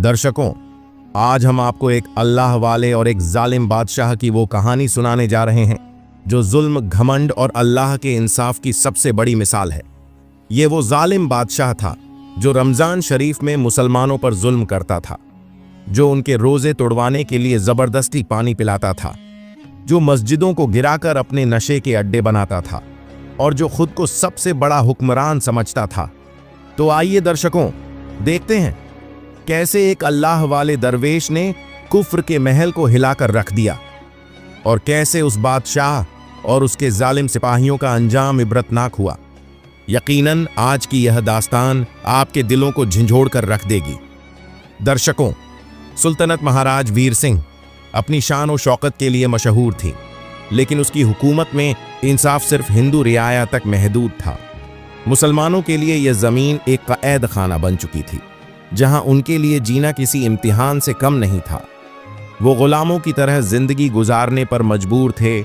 दर्शकों, आज हम आपको एक अल्लाह वाले और एक जालिम बादशाह की वो कहानी सुनाने जा रहे हैं जो जुल्म, घमंड और अल्लाह के इंसाफ की सबसे बड़ी मिसाल है। ये वो जालिम बादशाह था जो रमजान शरीफ में मुसलमानों पर जुल्म करता था, जो उनके रोजे तोड़वाने के लिए जबरदस्ती पानी पिलाता था, जो मस्जिदों को गिराकर अपने नशे के अड्डे बनाता था और जो खुद को सबसे बड़ा हुक्मरान समझता था। तो आइए दर्शकों, देखते हैं कैसे एक अल्लाह वाले दरवेश ने कुफ्र के महल को हिलाकर रख दिया और कैसे उस बादशाह और उसके जालिम सिपाहियों का अंजाम इबरतनाक हुआ। यकीनन आज की यह दास्तान आपके दिलों को झंझोड़ कर रख देगी। दर्शकों, सुल्तनत महाराज वीर सिंह अपनी शान और शौकत के लिए मशहूर थी, लेकिन उसकी हुकूमत में इंसाफ सिर्फ हिंदू रियाया तक महदूद था। मुसलमानों के लिए यह जमीन एक कैद खाना बन चुकी थी, जहां उनके लिए जीना किसी इम्तिहान से कम नहीं था। वो गुलामों की तरह जिंदगी गुजारने पर मजबूर थे।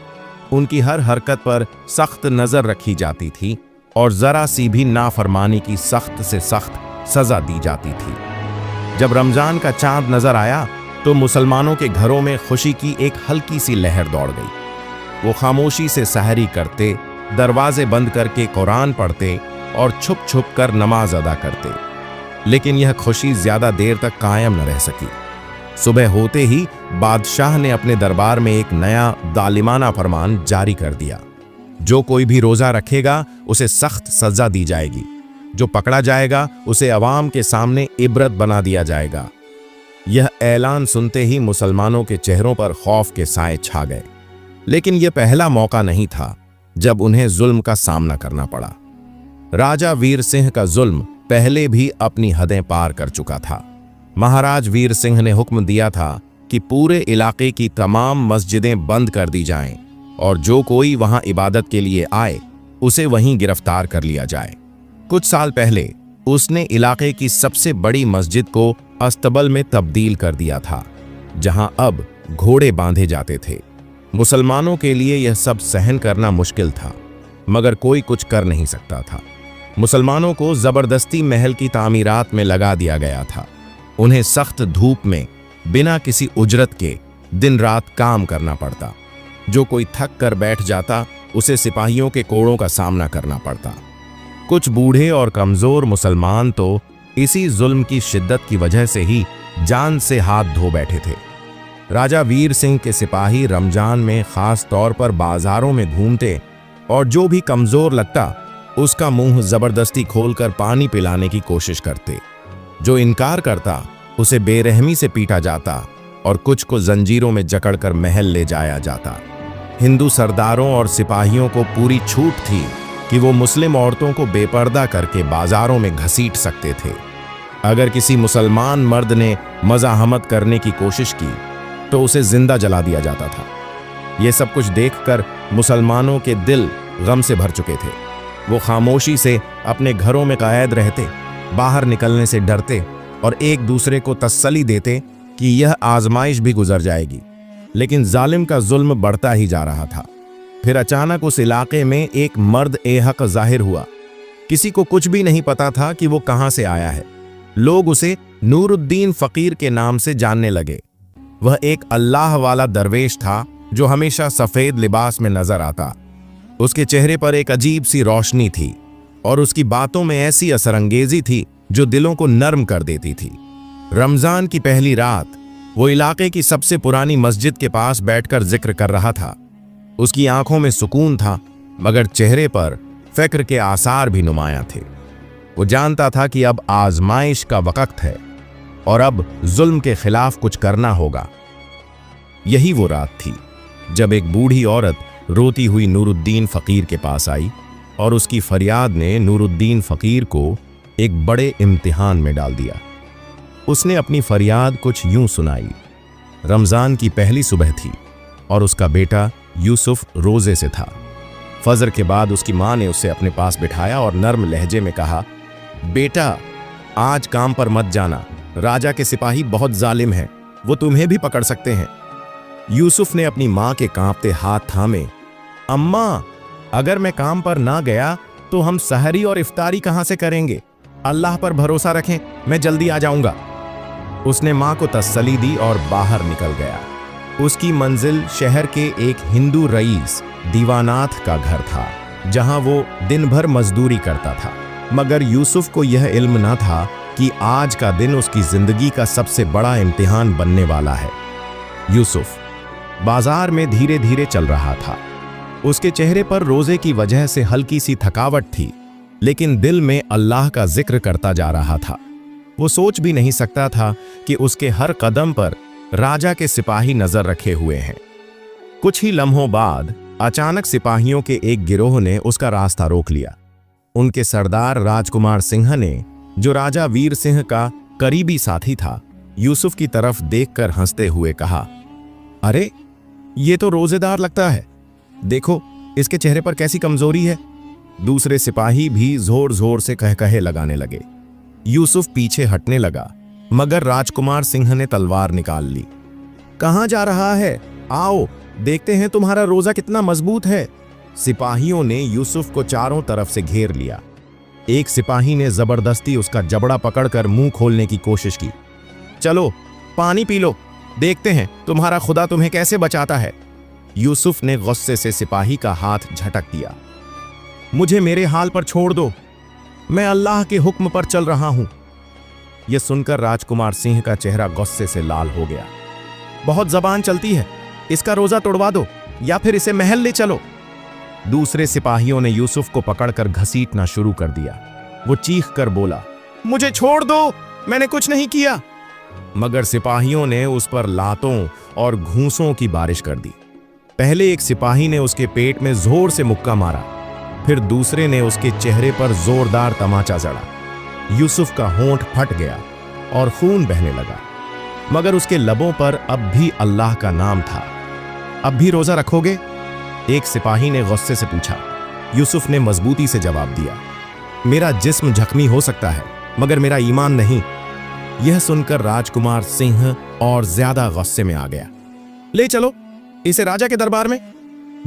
उनकी हर हरकत पर सख्त नजर रखी जाती थी और जरा सी भी नाफरमानी की सख्त से सख्त सजा दी जाती थी। जब रमजान का चांद नजर आया तो मुसलमानों के घरों में खुशी की एक हल्की सी लहर दौड़ गई। वो खामोशी से सहरी करते, दरवाजे बंद करके कुरान पढ़ते और छुप छुप कर नमाज अदा करते। लेकिन यह खुशी ज्यादा देर तक कायम न रह सकी। सुबह होते ही बादशाह ने अपने दरबार में एक नया जालिमाना फरमान जारी कर दिया। जो कोई भी रोजा रखेगा उसे सख्त सजा दी जाएगी। जो पकड़ा जाएगा उसे अवाम के सामने इबरत बना दिया जाएगा। यह ऐलान सुनते ही मुसलमानों के चेहरों पर खौफ के साए छा गए। लेकिन यह पहला मौका नहीं था जब उन्हें जुल्म का सामना करना पड़ा। राजा वीर सिंह का जुल्म पहले भी अपनी हदें पार कर चुका था। महाराज वीर सिंह ने हुक्म दिया था कि पूरे इलाके की तमाम मस्जिदें बंद कर दी जाएं और जो कोई वहां इबादत के लिए आए उसे वहीं गिरफ्तार कर लिया जाए। कुछ साल पहले उसने इलाके की सबसे बड़ी मस्जिद को अस्तबल में तब्दील कर दिया था, जहां अब घोड़े बांधे जाते थे। मुसलमानों के लिए यह सब सहन करना मुश्किल था, मगर कोई कुछ कर नहीं सकता था। मुसलमानों को जबरदस्ती महल की तामीरात में लगा दिया गया था। उन्हें सख्त धूप में बिना किसी उजरत के दिन रात काम करना पड़ता। जो कोई थक कर बैठ जाता उसे सिपाहियों के कोड़ों का सामना करना पड़ता। कुछ बूढ़े और कमजोर मुसलमान तो इसी जुल्म की शिद्दत की वजह से ही जान से हाथ धो बैठे थे। राजा वीर सिंह के सिपाही रमजान में खास तौर पर बाजारों में घूमते और जो भी कमजोर लगता उसका मुंह जबरदस्ती खोलकर पानी पिलाने की कोशिश करते। जो इनकार करता उसे बेरहमी से पीटा जाता और कुछ को जंजीरों में जकड़कर महल ले जाया जाता। हिंदू सरदारों और सिपाहियों को पूरी छूट थी कि वो मुस्लिम औरतों को बेपर्दा करके बाजारों में घसीट सकते थे। अगर किसी मुसलमान मर्द ने मज़ाहमत करने की कोशिश की तो उसे जिंदा जला दिया जाता था। ये सब कुछ देखकर मुसलमानों के दिल गम से भर चुके थे। वो खामोशी से अपने घरों में कैद रहते, बाहर निकलने से डरते और एक दूसरे को तसल्ली देते कि यह आजमाइश भी गुजर जाएगी। लेकिन जालिम का जुल्म बढ़ता ही जा रहा था। फिर अचानक उस इलाके में एक मर्द ए-हक जाहिर हुआ। किसी को कुछ भी नहीं पता था कि वो कहां से आया है। लोग उसे नूरुद्दीन फकीर के नाम से जानने लगे। वह एक अल्लाह वाला दरवेश था जो हमेशा सफेद लिबास में नजर आता। उसके चेहरे पर एक अजीब सी रोशनी थी और उसकी बातों में ऐसी असरंगेजी थी जो दिलों को नर्म कर देती थी। रमजान की पहली रात वो इलाके की सबसे पुरानी मस्जिद के पास बैठकर जिक्र कर रहा था। उसकी आंखों में सुकून था, मगर चेहरे पर फिक्र के आसार भी नुमायां थे। वो जानता था कि अब आजमाइश का वक्त है और अब जुल्म के खिलाफ कुछ करना होगा। यही वो रात थी जब एक बूढ़ी औरत रोती हुई नूरुद्दीन फकीर के पास आई और उसकी फरियाद ने नूरुद्दीन फकीर को एक बड़े इम्तिहान में डाल दिया। उसने अपनी फरियाद कुछ यूं सुनाई। रमजान की पहली सुबह थी और उसका बेटा यूसुफ रोजे से था। फजर के बाद उसकी मां ने उसे अपने पास बिठाया और नर्म लहजे में कहा, बेटा, आज काम पर मत जाना। राजा के सिपाही बहुत जालिम हैं, वो तुम्हें भी पकड़ सकते हैं। यूसुफ ने अपनी मां के कांपते हाथ थामे। अम्मा, अगर मैं काम पर ना गया तो हम सहरी और इफ्तारी कहां से करेंगे? अल्लाह पर भरोसा रखें, मैं जल्दी आ जाऊंगा। उसने मां को तसल्ली दी और बाहर निकल गया। उसकी मंजिल शहर के एक हिंदू रईस दीवानाथ का घर था, जहां वो दिन भर मजदूरी करता था। मगर यूसुफ को यह इल्म न था कि आज का दिन उसकी जिंदगी का सबसे बड़ा इम्तिहान बनने वाला है। यूसुफ बाजार में धीरे धीरे चल रहा था। उसके चेहरे पर रोजे की वजह से हल्की सी थकावट थी, लेकिन दिल में अल्लाह का जिक्र करता जा रहा था। वो सोच भी नहीं सकता था कि उसके हर कदम पर राजा के सिपाही नजर रखे हुए हैं। कुछ ही लम्हों बाद अचानक सिपाहियों के एक गिरोह ने उसका रास्ता रोक लिया। उनके सरदार राजकुमार सिंह ने, जो राजा वीर सिंह का करीबी साथी था, यूसुफ की तरफ देखकर हंसते हुए कहा, अरे ये तो रोजेदार लगता है, देखो इसके चेहरे पर कैसी कमजोरी है। दूसरे सिपाही भी जोर जोर से कहकहे लगाने लगे। यूसुफ पीछे हटने लगा, मगर राजकुमार सिंह ने तलवार निकाल ली। कहां जा रहा है? आओ देखते हैं तुम्हारा रोजा कितना मजबूत है। सिपाहियों ने यूसुफ को चारों तरफ से घेर लिया। एक सिपाही ने जबरदस्ती उसका जबड़ा पकड़कर मुंह खोलने की कोशिश की। चलो पानी पी लो, देखते हैं तुम्हारा खुदा तुम्हें कैसे बचाता है। यूसुफ ने गुस्से से सिपाही का हाथ झटक दिया। मुझे मेरे हाल पर छोड़ दो, मैं अल्लाह के हुक्म पर चल रहा हूं। यह सुनकर राजकुमार सिंह का चेहरा गुस्से से लाल हो गया। बहुत जबान चलती है, इसका रोजा तोड़वा दो या फिर इसे महल ले चलो। दूसरे सिपाहियों ने यूसुफ को पकड़कर घसीटना शुरू कर दिया। वो चीख कर बोला, मुझे छोड़ दो, मैंने कुछ नहीं किया। मगर सिपाहियों ने उस पर लातों और घूंसों की बारिश कर दी। पहले एक सिपाही ने उसके पेट में जोर से मुक्का मारा, फिर दूसरे ने उसके चेहरे पर जोरदार तमाचा जड़ा। यूसुफ का होंठ फट गया और खून बहने लगा, मगर उसके लबों पर अब भी अल्लाह का नाम था। अब भी रोजा रखोगे? एक सिपाही ने गुस्से से पूछा। यूसुफ ने मजबूती से जवाब दिया, मेरा जिस्म जख्मी हो सकता है, मगर मेरा ईमान नहीं। यह सुनकर राजकुमार सिंह और ज्यादा गुस्से में आ गया। ले चलो इसे राजा के दरबार में,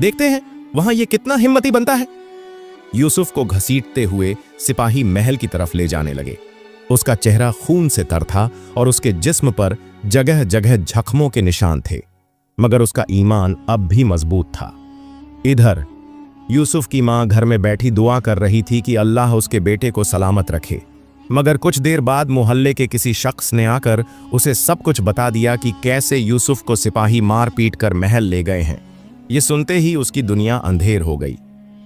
देखते हैं वहां यह कितना हिम्मती बनता है। यूसुफ को घसीटते हुए सिपाही महल की तरफ ले जाने लगे। उसका चेहरा खून से तर था और उसके जिस्म पर जगह जगह जख्मों के निशान थे, मगर उसका ईमान अब भी मजबूत था। इधर यूसुफ की मां घर में बैठी दुआ कर रही थी कि अल्लाह उसके बेटे को सलामत रखे। मगर कुछ देर बाद मोहल्ले के किसी शख्स ने आकर उसे सब कुछ बता दिया कि कैसे यूसुफ को सिपाही मार पीट कर महल ले गए हैं। ये सुनते ही उसकी दुनिया अंधेर हो गई।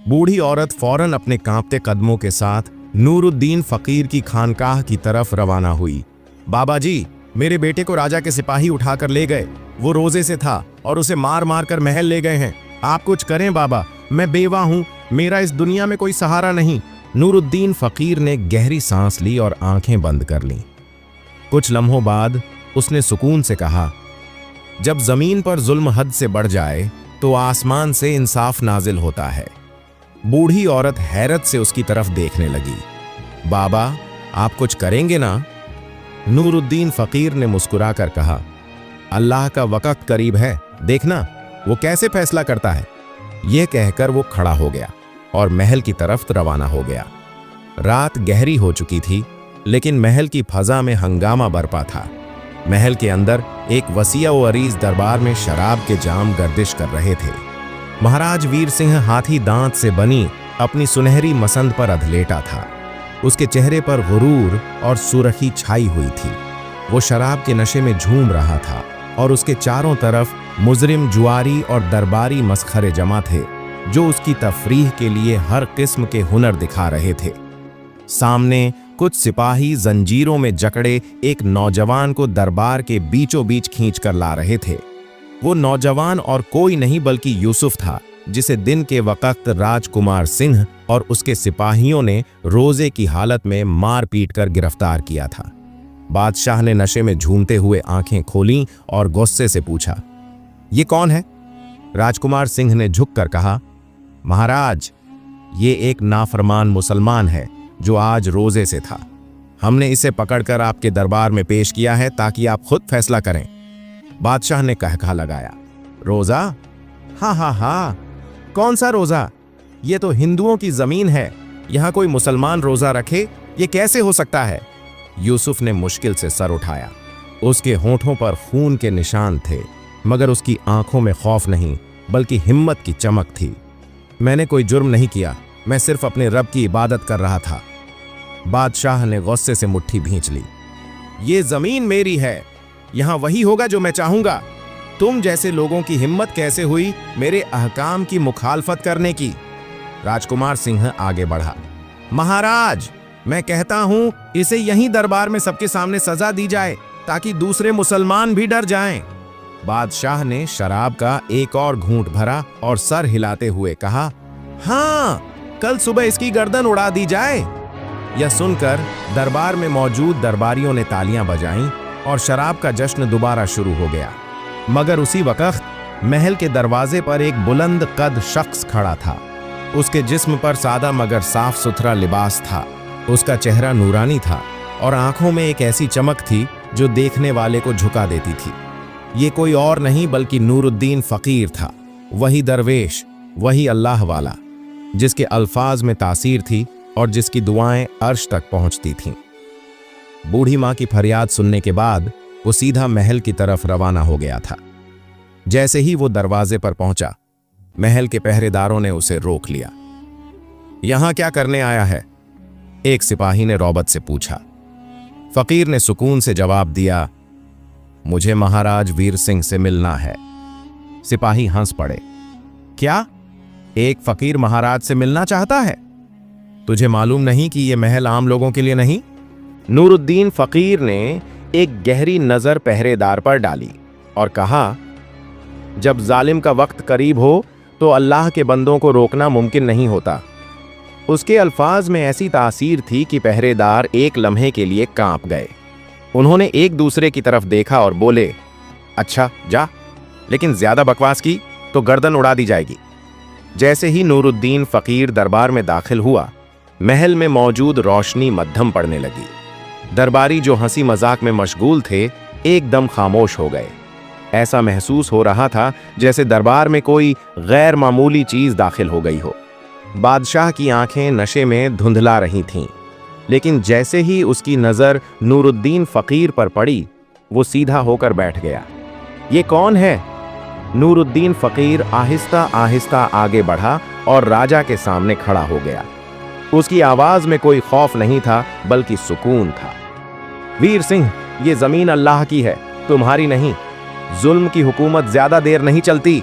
बूढ़ी औरत फौरन अपने कांपते कदमों के साथ नूरुद्दीन फकीर की खानकाह की तरफ रवाना हुई। बाबा जी, मेरे बेटे को राजा के सिपाही उठाकर ले गए, वो रोजे से था और उसे मार मार कर महल ले गए हैं। आप कुछ करें बाबा, मैं बेवा हूं, मेरा इस दुनिया में कोई सहारा नहीं। नूरुद्दीन फकीर ने गहरी सांस ली और आंखें बंद कर लीं। कुछ लम्हों बाद उसने सुकून से कहा, जब जमीन पर जुल्म हद से बढ़ जाए तो आसमान से इंसाफ नाजिल होता है। बूढ़ी औरत हैरत से उसकी तरफ देखने लगी। बाबा, आप कुछ करेंगे ना? नूरुद्दीन फकीर ने मुस्कुराकर कहा, अल्लाह का वक्त करीब है, देखना वो कैसे फैसला करता है। यह कहकर वो खड़ा हो गया और महल की तरफ रवाना हो गया। रात गहरी हो चुकी थी, लेकिन महल की फजा में हंगामा बरपा था। महल के अंदर एक वसीया व अरीज दरबार में शराब के जाम गर्दिश कर रहे थे। महाराज वीर सिंह हाथी दांत से बनी अपनी सुनहरी मसंद पर अधलेटा था। उसके चेहरे पर गुरूर और सुरखी छाई हुई थी। वो शराब के नशे में झूम रहा था और उसके चारों तरफ मुजरिम, जुआरी और दरबारी मसखरे जमा थे, जो उसकी तफरीह के लिए हर किस्म के हुनर दिखा रहे थे। सामने कुछ सिपाही जंजीरों में जकड़े एक नौजवान को दरबार के बीचों बीच खींच कर ला रहे थे। वो नौजवान और कोई नहीं बल्कि यूसुफ था, जिसे दिन के वक्त राजकुमार सिंह और उसके सिपाहियों ने रोजे की हालत में मार पीट कर गिरफ्तार किया था। बादशाह ने नशे में झूमते हुए आंखें खोलीं और गुस्से से पूछा, ये कौन है? राजकुमार सिंह ने झुककर कहा, महाराज, ये एक नाफरमान मुसलमान है जो आज रोजे से था। हमने इसे पकड़कर आपके दरबार में पेश किया है ताकि आप खुद फैसला करें। बादशाह ने कहकहा लगाया, रोजा? हाँ हाँ हाँ, कौन सा रोजा? ये तो हिंदुओं की जमीन है, यहां कोई मुसलमान रोजा रखे, ये कैसे हो सकता है? यूसुफ ने मुश्किल से सर उठाया। उसके होंठों पर खून के निशान थे, मगर उसकी आंखों में खौफ नहीं बल्कि हिम्मत की चमक थी। मैंने कोई जुर्म नहीं किया, मैं सिर्फ अपने रब की इबादत कर रहा था। बादशाह ने गुस्से से मुट्ठी भींच ली। ये जमीन मेरी है, यहां वही होगा जो मैं चाहूंगा। तुम जैसे लोगों की हिम्मत कैसे हुई मेरे अहकाम की मुखालफत करने की? राजकुमार सिंह आगे बढ़ा। महाराज, मैं कहता हूं इसे यहीं दरबार में सबके सामने सजा दी जाए ताकि दूसरे मुसलमान भी डर जाएं। बादशाह ने शराब का एक और घूंट भरा और सर हिलाते हुए कहा, हाँ, कल सुबह इसकी गर्दन उड़ा दी जाए। यह सुनकर दरबार में मौजूद दरबारियों ने तालियां बजाईं और शराब का जश्न दोबारा शुरू हो गया। मगर उसी वक्त महल के दरवाजे पर एक बुलंद कद शख्स खड़ा था। उसके जिस्म पर सादा मगर साफ सुथरा लिबास था। उसका चेहरा नूरानी था और आंखों में एक ऐसी चमक थी जो देखने वाले को झुका देती थी। ये कोई और नहीं बल्कि नूरुद्दीन फकीर था, वही दरवेश, वही अल्लाह वाला, जिसके अल्फाज में तासीर थी और जिसकी दुआएं अर्श तक पहुंचती थीं। बूढ़ी मां की फरियाद सुनने के बाद वो सीधा महल की तरफ रवाना हो गया था। जैसे ही वो दरवाजे पर पहुंचा, महल के पहरेदारों ने उसे रोक लिया। यहां क्या करने आया है? एक सिपाही ने रौबत से पूछा। फकीर ने सुकून से जवाब दिया, मुझे महाराज वीर सिंह से मिलना है। सिपाही हंस पड़े। क्या? एक फकीर महाराज से मिलना चाहता है? तुझे मालूम नहीं कि यह महल आम लोगों के लिए नहीं? नूरुद्दीन फकीर ने एक गहरी नजर पहरेदार पर डाली और कहा, जब जालिम का वक्त करीब हो तो अल्लाह के बंदों को रोकना मुमकिन नहीं होता। उसके अल्फाज में ऐसी तासीर थी कि पहरेदार एक लम्हे के लिए कांप गए। उन्होंने एक दूसरे की तरफ देखा और बोले, अच्छा जा, लेकिन ज्यादा बकवास की तो गर्दन उड़ा दी जाएगी। जैसे ही नूरुद्दीन फकीर दरबार में दाखिल हुआ, महल में मौजूद रोशनी मद्धम पड़ने लगी। दरबारी जो हंसी मजाक में मशगूल थे, एकदम खामोश हो गए। ऐसा महसूस हो रहा था जैसे दरबार में कोई गैर मामूली चीज दाखिल हो गई हो। बादशाह की आंखें नशे में धुंधला रही थीं, लेकिन जैसे ही उसकी नजर नूरुद्दीन फकीर पर पड़ी, वो सीधा होकर बैठ गया। ये कौन है? नूरुद्दीन फकीर आहिस्ता आहिस्ता आगे बढ़ा और राजा के सामने खड़ा हो गया। उसकी आवाज में कोई खौफ नहीं था बल्कि सुकून था। वीर सिंह, ये जमीन अल्लाह की है, तुम्हारी नहीं। जुल्म की हुकूमत ज्यादा देर नहीं चलती।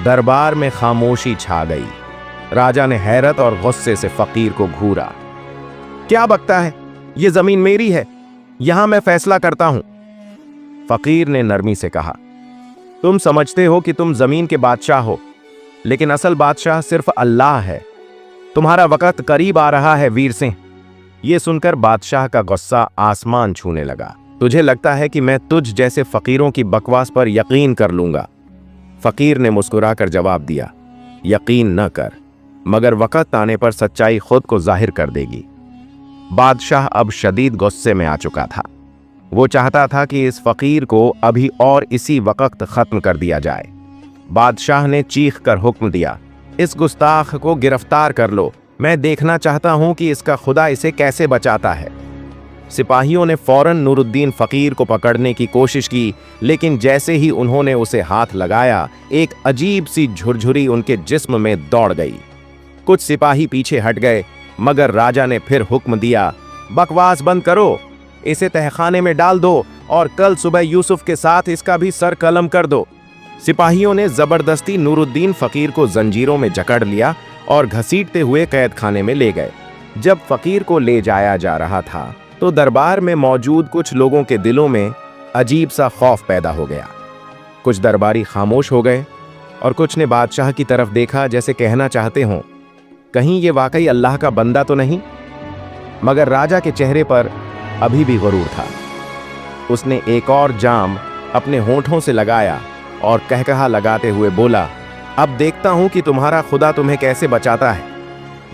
दरबार में खामोशी छा गई। राजा ने हैरत और गुस्से से फकीर को घूरा। क्या बकता है? ये जमीन मेरी है, यहां मैं फैसला करता हूं। फकीर ने नरमी से कहा, तुम समझते हो कि तुम जमीन के बादशाह हो, लेकिन असल बादशाह सिर्फ अल्लाह है। तुम्हारा वक्त करीब आ रहा है वीर सिंह। यह सुनकर बादशाह का गुस्सा आसमान छूने लगा। तुझे लगता है कि मैं तुझ जैसे फकीरों की बकवास पर यकीन कर लूंगा? फकीर ने मुस्कुराकर जवाब दिया, यकीन न कर, मगर वक्त आने पर सच्चाई खुद को जाहिर कर देगी। बादशाह अब शदीद गुस्से में आ चुका था। वो चाहता था कि इस फकीर को अभी और इसी वक्त खत्म कर दिया जाए। बादशाह ने चीख कर हुक्म दिया, इस गुस्ताख को गिरफ्तार कर लो। मैं देखना चाहता हूं कि इसका खुदा इसे कैसे बचाता है। सिपाहियों ने फौरन नूरुद्दीन फकीर को पकड़ने की कोशिश की, लेकिन जैसे ही उन्होंने उसे हाथ लगाया, एक अजीब सी झुरझुरी उनके जिस्म में दौड़ गई। कुछ सिपाही पीछे हट गए, मगर राजा ने फिर हुक्म दिया, बकवास बंद करो, इसे तहखाने में डाल दो और कल सुबह यूसुफ के साथ इसका भी सर कलम कर दो। सिपाहियों ने जबरदस्ती नूरुद्दीन फकीर को जंजीरों में जकड़ लिया और घसीटते हुए कैद खाने में ले गए। जब फकीर को ले जाया जा रहा था तो दरबार में मौजूद कुछ लोगों के दिलों में अजीब सा खौफ पैदा हो गया। कुछ दरबारी खामोश हो गए और कुछ ने बादशाह की तरफ देखा, जैसे कहना चाहते हों, कहीं ये वाकई अल्लाह का बंदा तो नहीं। मगर राजा के चेहरे पर अभी भी गुरूर था। उसने एक और जाम अपने होंठों से लगाया और कहकहा लगाते हुए बोला, अब देखता हूं कि तुम्हारा खुदा तुम्हें कैसे बचाता है।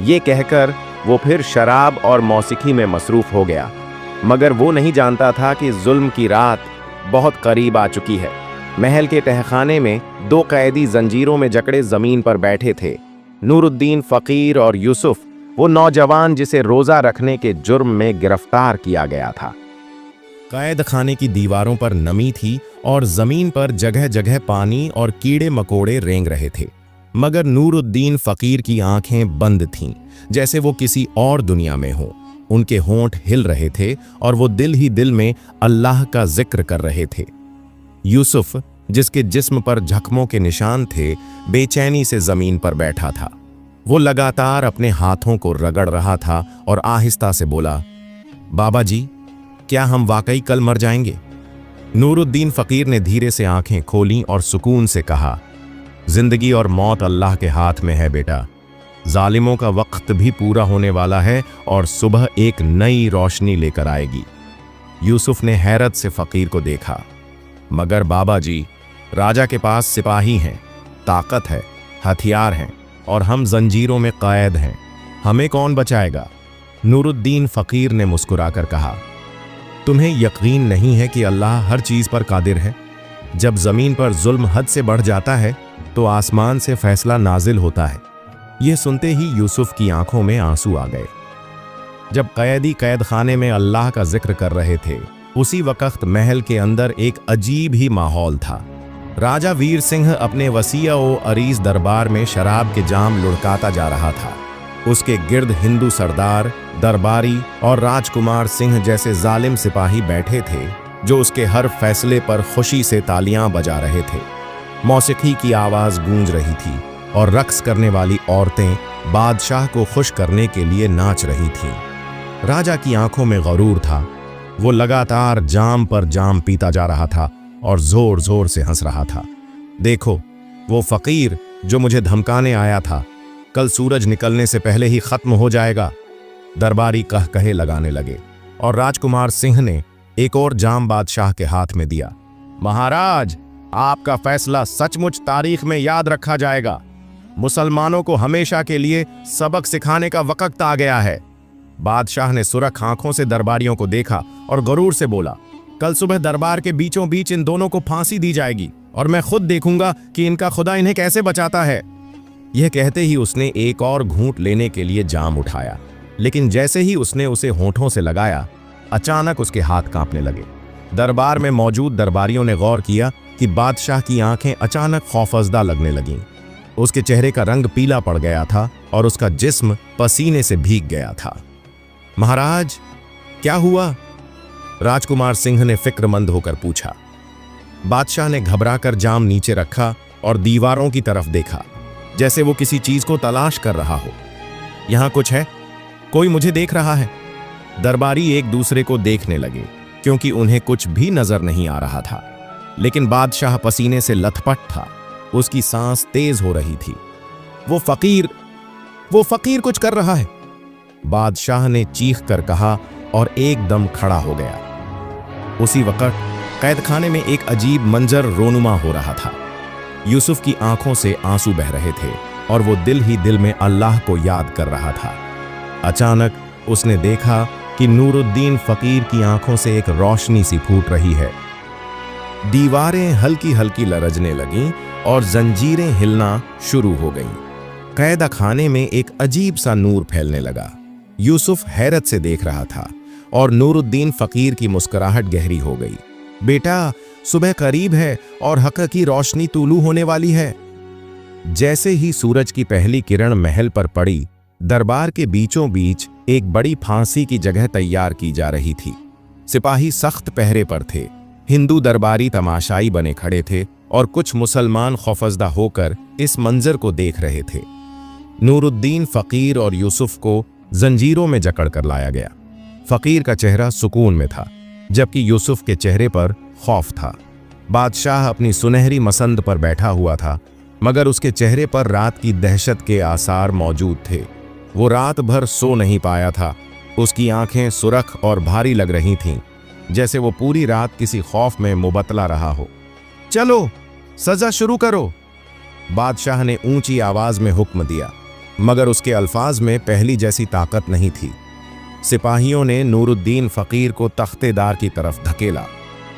ये कहकर वो फिर शराब और मौसीकी में मसरूफ हो गया। मगर वो नहीं जानता था कि जुल्म की रात बहुत करीब आ चुकी है। महल के तहखाने में दो कैदी जंजीरों में जकड़े जमीन पर बैठे थे, नूरुद्दीन फकीर और यूसुफ, वो नौजवान जिसे रोजा रखने के जुर्म में गिरफ्तार किया गया था। कैद खाने की दीवारों पर नमी थी और जमीन पर जगह जगह पानी और कीड़े मकोड़े रेंग रहे थे। मगर नूरुद्दीन फकीर की आंखें बंद थीं, जैसे वो किसी और दुनिया में हो। उनके होंठ हिल रहे थे और वो दिल ही दिल में अल्लाह का जिक्र कर रहे थे। यूसुफ, जिसके जिस्म पर जख्मों के निशान थे, बेचैनी से जमीन पर बैठा था। वो लगातार अपने हाथों को रगड़ रहा था और आहिस्ता से बोला, बाबा जी, क्या हम वाकई कल मर जाएंगे? नूरुद्दीन फकीर ने धीरे से आंखें खोलीं और सुकून से कहा, जिंदगी और मौत अल्लाह के हाथ में है बेटा। जालिमों का वक्त भी पूरा होने वाला है और सुबह एक नई रोशनी लेकर आएगी। यूसुफ ने हैरत से फकीर को देखा। मगर बाबा जी, राजा के पास सिपाही हैं, ताकत है, हथियार हैं और हम जंजीरों में कैद हैं। हमें कौन बचाएगा? नूरुद्दीन फकीर ने मुस्कुराकर कहा, तुम्हें यकीन नहीं है कि अल्लाह हर चीज पर कादिर है? जब जमीन पर जुल्म हद से बढ़ जाता है तो आसमान से फैसला नाजिल होता है। यह सुनते ही यूसुफ की आंखों में आंसू आ गए। जब कैदी कैद खाने में अल्लाह का जिक्र कर रहे थे, उसी वक्त महल के अंदर एक अजीब ही माहौल था। राजा वीर सिंह अपने वसीया व अरीज दरबार में शराब के जाम लुढ़काता जा रहा था। उसके गिर्द हिंदू सरदार, दरबारी और राजकुमार सिंह जैसे जालिम सिपाही बैठे थे, जो उसके हर फैसले पर खुशी से तालियां बजा रहे थे। मौसीकी की आवाज गूंज रही थी और रक्स करने वाली औरतें बादशाह को खुश करने के लिए नाच रही थीं। राजा की आंखों में गरूर था। वो लगातार जाम पर जाम पीता जा रहा था और जोर जोर से हंस रहा था। देखो, वो फकीर जो मुझे धमकाने आया था, कल सूरज निकलने से पहले ही खत्म हो जाएगा। दरबारी कह कहे लगाने लगे और राजकुमार सिंह ने एक और जाम बादशाह के हाथ में दिया। महाराज, आपका फैसला सचमुच तारीख में याद रखा जाएगा। मुसलमानों को हमेशा के लिए सबक सिखाने का वक्त आ गया है। बादशाह ने सुरख आंखों से दरबारियों को देखा और गरूर से बोला, कल सुबह दरबार के बीचों बीच इन दोनों को फांसी दी जाएगी और मैं खुद देखूंगा कि इनका खुदा इन्हें कैसे बचाता है। यह कहते ही उसने एक और घूंट लेने के लिए जाम उठाया, लेकिन जैसे ही उसने उसे होठों से लगाया, अचानक उसके हाथ कांपने लगे। दरबार में मौजूद दरबारियों ने गौर किया कि बादशाह की आंखें अचानक खौफजदा लगने लगीं। उसके चेहरे का रंग पीला पड़ गया था और उसका जिस्म पसीने से भीग गया था। महाराज, क्या हुआ? राजकुमार सिंह ने फिक्रमंद होकर पूछा। बादशाह ने घबराकर जाम नीचे रखा और दीवारों की तरफ देखा, जैसे वो किसी चीज को तलाश कर रहा हो। यहां कुछ है? कोई मुझे देख रहा है? दरबारी एक दूसरे को देखने लगे, क्योंकि उन्हें कुछ भी नजर नहीं आ रहा था। लेकिन बादशाह पसीने से लथपथ था, उसकी सांस तेज हो रही थी। वो फकीर कुछ कर रहा है, बादशाह ने चीख कर कहा और एकदम खड़ा हो गया। उसी वक्त कैदखाने में एक अजीब मंजर रोनुमा हो रहा था। यूसुफ की आंखों से आंसू बह रहे थे और वो दिल ही दिल में अल्लाह को याद कर रहा था। अचानक उसने देखा कि नूरुद्दीन फकीर की आंखों से एक रोशनी सी फूट रही है। दीवारें हल्की हल्की लरजने लगीं और जंजीरें हिलना शुरू हो गईं। कैदा खाने में एक अजीब सा नूर फैलने लगा। यूसुफ हैरत से देख रहा था और नूरुद्दीन फकीर की मुस्कुराहट गहरी हो गई। बेटा, सुबह करीब है और हक की रोशनी तुलू होने वाली है। जैसे ही सूरज की पहली किरण महल पर पड़ी, दरबार के बीचों बीच एक बड़ी फांसी की जगह तैयार की जा रही थी। सिपाही सख्त पहरे पर थे, हिंदू दरबारी तमाशाई बने खड़े थे और कुछ मुसलमान खौफजदा होकर इस मंजर को देख रहे थे। नूरुद्दीन फकीर और यूसुफ को जंजीरों में जकड़ कर लाया गया। फकीर का चेहरा सुकून में था, जबकि यूसुफ के चेहरे पर खौफ था। बादशाह अपनी सुनहरी मसंद पर बैठा हुआ था, मगर उसके चेहरे पर रात की दहशत के आसार मौजूद थे। वो रात भर सो नहीं पाया था। उसकी आंखें सुरख और भारी लग रही थीं, जैसे वो पूरी रात किसी खौफ में मुबतला रहा हो। चलो, सजा शुरू करो, बादशाह ने ऊंची आवाज में हुक्म दिया, मगर उसके अल्फाज में पहली जैसी ताकत नहीं थी। सिपाहियों ने नूरुद्दीन फकीर को तख्तेदार की तरफ धकेला,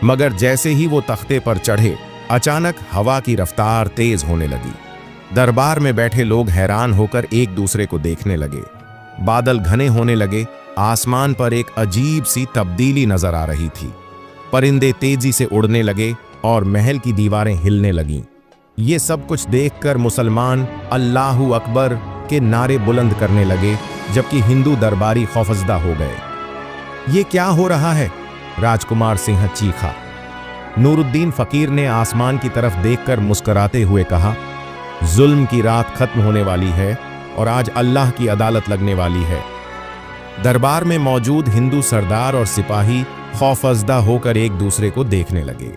मगर जैसे ही वो तख्ते पर चढ़े, अचानक हवा की रफ्तार तेज होने लगी। दरबार में बैठे लोग हैरान होकर एक दूसरे को देखने लगे। बादल घने होने लगे, आसमान पर एक अजीब सी तब्दीली नजर आ रही थी। परिंदे तेजी से उड़ने लगे और महल की दीवारें हिलने लगीं। ये सब कुछ देखकर मुसलमान अल्लाहू अकबर के नारे बुलंद करने लगे, जबकि हिंदू दरबारी खौफजदा हो गए। ये क्या हो रहा है? राजकुमार सिंह चीखा। नूरुद्दीन फकीर ने आसमान की तरफ देखकर मुस्कुराते हुए कहा, जुल्म की रात खत्म होने वाली है और आज अल्लाह की अदालत लगने वाली है। दरबार में मौजूद हिंदू सरदार और सिपाही खौफजदा होकर एक दूसरे को देखने लगे।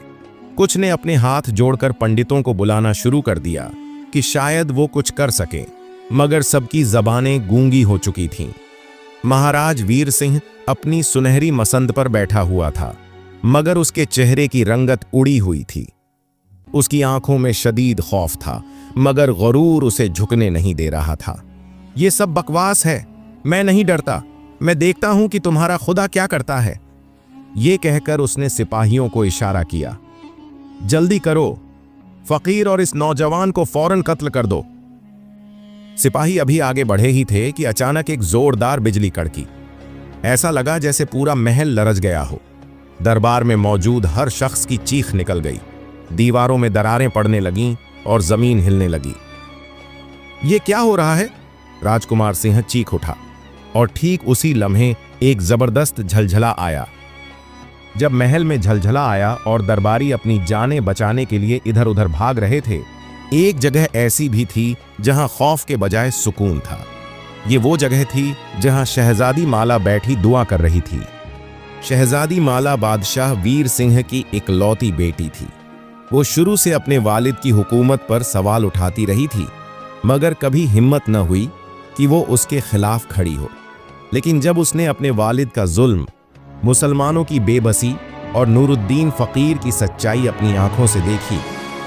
कुछ ने अपने हाथ जोड़कर पंडितों को बुलाना शुरू कर दिया कि शायद वो कुछ कर सकें, मगर सबकी जबानें गूंगी हो चुकी थीं। महाराज वीर सिंह अपनी सुनहरी मसंद पर बैठा हुआ था, मगर उसके चेहरे की रंगत उड़ी हुई थी। उसकी आंखों में शदीद खौफ था, मगर गरूर उसे झुकने नहीं दे रहा था। ये सब बकवास है, मैं नहीं डरता, मैं देखता हूं कि तुम्हारा खुदा क्या करता है। ये कहकर उसने सिपाहियों को इशारा किया, जल्दी करो, फकीर और इस नौजवान को फौरन कत्ल कर दो। सिपाही अभी आगे बढ़े ही थे कि अचानक एक जोरदार बिजली कड़की। ऐसा लगा जैसे पूरा महल लरज गया हो। दरबार में मौजूद हर शख्स की चीख निकल गई। दीवारों में दरारें पड़ने लगीं और जमीन हिलने लगी। ये क्या हो रहा है? राजकुमार सिंह चीख उठा और ठीक उसी लम्हे एक जबरदस्त झलझला आया। जब महल में झलझला आया और दरबारी अपनी जानें बचाने के लिए इधर उधर भाग रहे थे, एक जगह ऐसी भी थी जहां खौफ के बजाय सुकून था। ये वो जगह थी जहां शहजादी माला बैठी दुआ कर रही थी। शहजादी माला बादशाह वीर सिंह की इकलौती बेटी थी। वो शुरू से अपने वालिद की हुकूमत पर सवाल उठाती रही थी, मगर कभी हिम्मत न हुई कि वो उसके खिलाफ खड़ी हो। लेकिन जब उसने अपने वालिद का जुल्म, मुसलमानों की बेबसी और नूरुद्दीन फकीर की सच्चाई अपनी आंखों से देखी,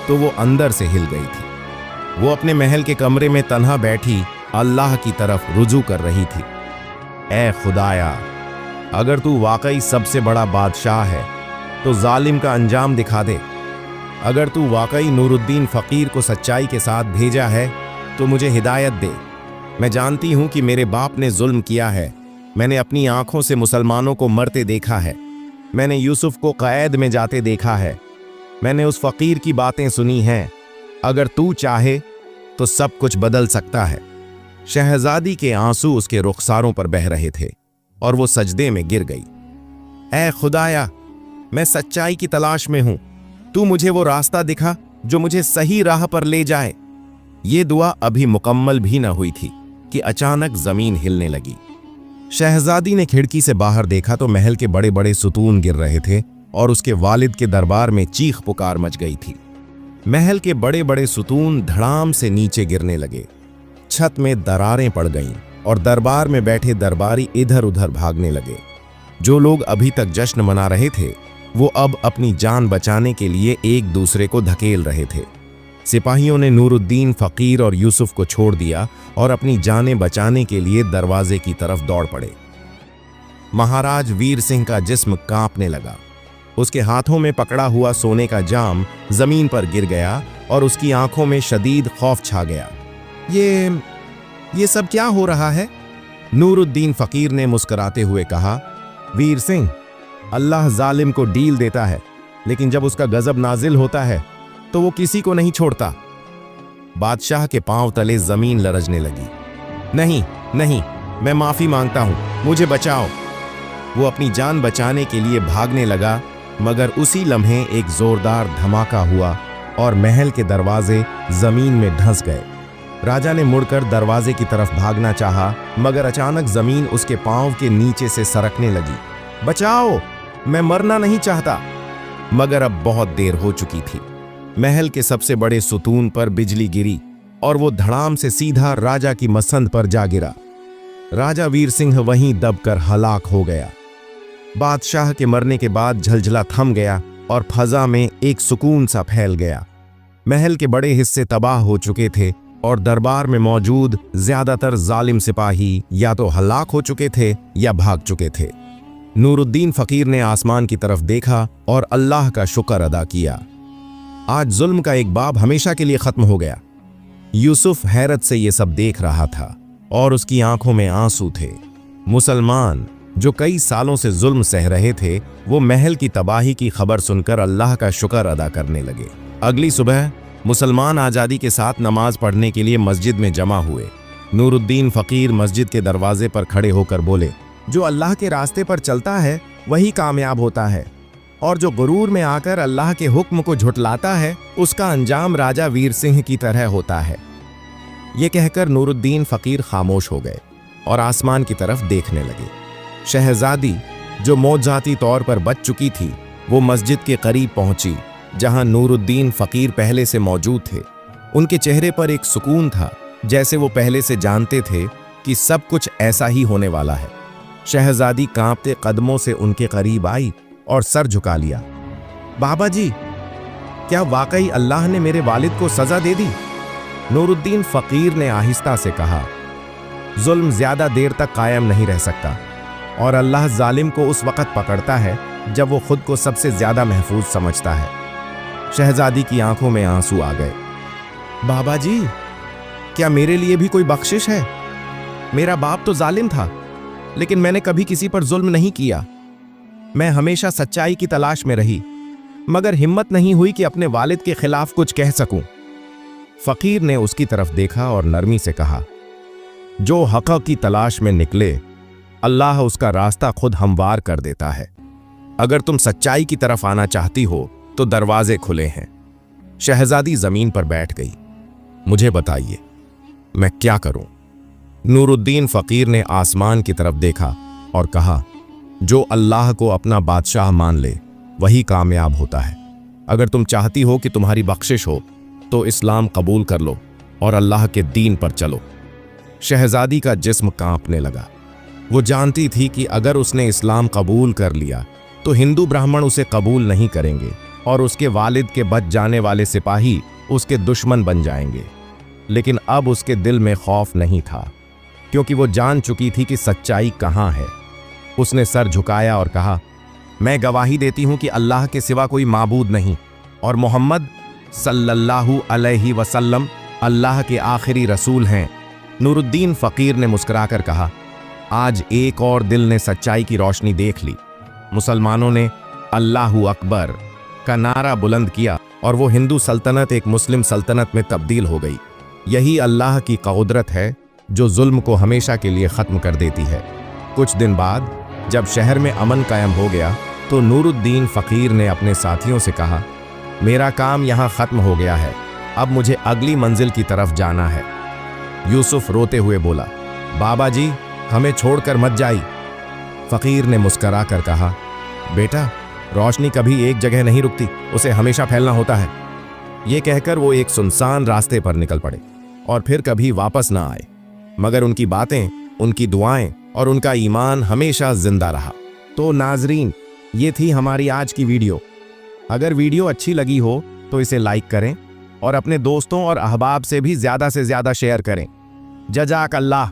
तो वो अंदर से हिल गई थी। वो अपने महल के कमरे में तन्हा बैठी अल्लाह की तरफ रुजू कर रही थी। ए खुदाया, अगर तू वाकई सबसे बड़ा बादशाह है तो जालिम का अंजाम दिखा दे। अगर तू वाकई नूरुद्दीन फकीर को सच्चाई के साथ भेजा है तो मुझे हिदायत दे। मैं जानती हूं कि मेरे बाप ने जुल्म किया है। मैंने अपनी आंखों से मुसलमानों को मरते देखा है। मैंने यूसुफ को कैद में जाते देखा है। मैंने उस फकीर की बातें सुनी हैं। अगर तू चाहे तो सब कुछ बदल सकता है। शहजादी के आंसू उसके रुखसारों पर बह रहे थे और वो सजदे में गिर गई। ऐ खुदाया, मैं सच्चाई की तलाश में हूं। तू मुझे वो रास्ता दिखा जो मुझे सही राह पर ले जाए। ये दुआ अभी मुकम्मल भी न हुई थी कि अचानक जमीन हिलने लगी। शहजादी ने खिड़की से बाहर देखा तो महल के बड़े बड़े सुतून गिर रहे थे और उसके वालिद के दरबार में चीख पुकार मच गई थी। महल के बड़े बड़े सुतून धड़ाम से नीचे गिरने लगे। छत में दरारें पड़ गईं और दरबार में बैठे दरबारी इधर उधर भागने लगे। जो लोग अभी तक जश्न मना रहे थे, वो अब अपनी जान बचाने के लिए एक दूसरे को धकेल रहे थे। सिपाहियों ने नूरुद्दीन फकीर और यूसुफ को छोड़ दिया और अपनी जानें बचाने के लिए दरवाजे की तरफ दौड़ पड़े। महाराज वीर सिंह का जिस्म कांपने लगा। उसके हाथों में पकड़ा हुआ सोने का जाम जमीन पर गिर गया और उसकी आंखों में शदीद खौफ छा गया। ये सब क्या हो रहा है? नूरुद्दीन फकीर ने मुस्कुराते हुए कहा, वीर सिंह, अल्लाह जालिम को डील देता है, लेकिन जब उसका गजब नाजिल होता है तो वो किसी को नहीं छोड़ता। बादशाह के पांव तले जमीन लरजने लगी। नहीं नहीं, मैं माफी मांगता हूं, मुझे बचाओ। वो अपनी जान बचाने के लिए भागने लगा, मगर उसी लम्हे एक जोरदार धमाका हुआ और महल के दरवाजे जमीन में धंस गए। राजा ने मुड़कर दरवाजे की तरफ भागना चाहा, मगर अचानक जमीन उसके पांव के नीचे से सरकने लगी। बचाओ, मैं मरना नहीं चाहता। मगर अब बहुत देर हो चुकी थी। महल के सबसे बड़े सुतून पर बिजली गिरी और वो धड़ाम से सीधा राजा की मसंद पर जा गिरा। राजा वीर सिंह वहीं दबकर हलाक हो गया। बादशाह के मरने के बाद झलझला थम गया और फजा में एक सुकून सा फैल गया। महल के बड़े हिस्से तबाह हो चुके थे और दरबार में मौजूद ज्यादातर जालिम सिपाही या तो हलाक हो चुके थे या भाग चुके थे। नूरुद्दीन फकीर ने आसमान की तरफ देखा और अल्लाह का शुक्र अदा किया। आज जुल्म का एक बाब हमेशा के लिए खत्म हो गया। यूसुफ हैरत से ये सब देख रहा था और उसकी आंखों में आंसू थे। मुसलमान जो कई सालों से जुल्म सह रहे थे, वो महल की तबाही की खबर सुनकर अल्लाह का शुक्र अदा करने लगे। अगली सुबह मुसलमान आज़ादी के साथ नमाज पढ़ने के लिए मस्जिद में जमा हुए। नूरुद्दीन फ़कीर मस्जिद के दरवाजे पर खड़े होकर बोले, जो अल्लाह के रास्ते पर चलता है वही कामयाब होता है, और जो गुरूर में आकर अल्लाह के हुक्म को झुटलाता है उसका अंजाम राजा वीर सिंह की तरह होता है। ये कहकर नूरुद्दीन फ़कीर खामोश हो गए और आसमान की तरफ देखने लगे। शहजादी, जो मौजज़ाती तौर पर बच चुकी थी, वो मस्जिद के करीब पहुंची जहां नूरुद्दीन फ़कीर पहले से मौजूद थे। उनके चेहरे पर एक सुकून था, जैसे वो पहले से जानते थे कि सब कुछ ऐसा ही होने वाला है। शहजादी कांपते कदमों से उनके करीब आई और सर झुका लिया। बाबा जी, क्या वाकई अल्लाह ने मेरे वालिद को सजा दे दी? नूरुद्दीन फ़कीर ने आहिस्ता से कहा, जुल्म ज्यादा देर तक कायम नहीं रह सकता, और अल्लाह जालिम को उस वक़्त पकड़ता है जब वो खुद को सबसे ज्यादा महफूज समझता है। शहजादी की आंखों में आंसू आ गए। बाबा जी, क्या मेरे लिए भी कोई बख्शिश है? मेरा बाप तो जालिम था, लेकिन मैंने कभी किसी पर जुल्म नहीं किया। मैं हमेशा सच्चाई की तलाश में रही, मगर हिम्मत नहीं हुई कि अपने वालिद के खिलाफ कुछ कह सकूं। फ़कीर ने उसकी तरफ देखा और नरमी से कहा, जो हक़ की तलाश में निकले, अल्लाह उसका रास्ता खुद हमवार कर देता है। अगर तुम सच्चाई की तरफ आना चाहती हो तो दरवाजे खुले हैं। शहजादी जमीन पर बैठ गई। मुझे बताइए, मैं क्या करूं? नूरुद्दीन फ़कीर ने आसमान की तरफ देखा और कहा, जो अल्लाह को अपना बादशाह मान ले वही कामयाब होता है। अगर तुम चाहती हो कि तुम्हारी बख्शिश हो तो इस्लाम कबूल कर लो और अल्लाह के दीन पर चलो। शहजादी का जिस्म कांपने लगा। वो जानती थी कि अगर उसने इस्लाम कबूल कर लिया तो हिंदू ब्राह्मण उसे कबूल नहीं करेंगे और उसके वालिद के बच जाने वाले सिपाही उसके दुश्मन बन जाएंगे। लेकिन अब उसके दिल में खौफ नहीं था, क्योंकि वो जान चुकी थी कि सच्चाई कहाँ है। उसने सर झुकाया और कहा, मैं गवाही देती हूं कि अल्लाह के सिवा कोई माबूद नहीं और मोहम्मद सल्लल्लाहु अलैहि वसल्लम अल्लाह के आखिरी रसूल हैं। नूरुद्दीन फ़कीर ने मुस्कुराकर कहा, आज एक और दिल ने सच्चाई की रोशनी देख ली। मुसलमानों ने अल्लाहु अकबर का नारा बुलंद किया और वो हिंदू सल्तनत एक मुस्लिम सल्तनत में तब्दील हो गई। यही अल्लाह की कुदरत है जो जुल्म को हमेशा के लिए ख़त्म कर देती है। कुछ दिन बाद जब शहर में अमन कायम हो गया तो नूरुद्दीन फ़कीर ने अपने साथियों से कहा, मेरा काम यहाँ ख़त्म हो गया है, अब मुझे अगली मंजिल की तरफ जाना है। यूसुफ रोते हुए बोला, बाबा जी, हमें छोड़कर मत जाइए। फ़कीर ने मुस्करा कर कहा, बेटा, रोशनी कभी एक जगह नहीं रुकती, उसे हमेशा फैलना होता है। ये कहकर वो एक सुनसान रास्ते पर निकल पड़े और फिर कभी वापस ना आए, मगर उनकी बातें, उनकी दुआएं और उनका ईमान हमेशा जिंदा रहा। तो नाजरीन, ये थी हमारी आज की वीडियो। अगर वीडियो अच्छी लगी हो तो इसे लाइक करें और अपने दोस्तों और अहबाब से भी ज़्यादा शेयर करें। जज़ाक अल्लाह।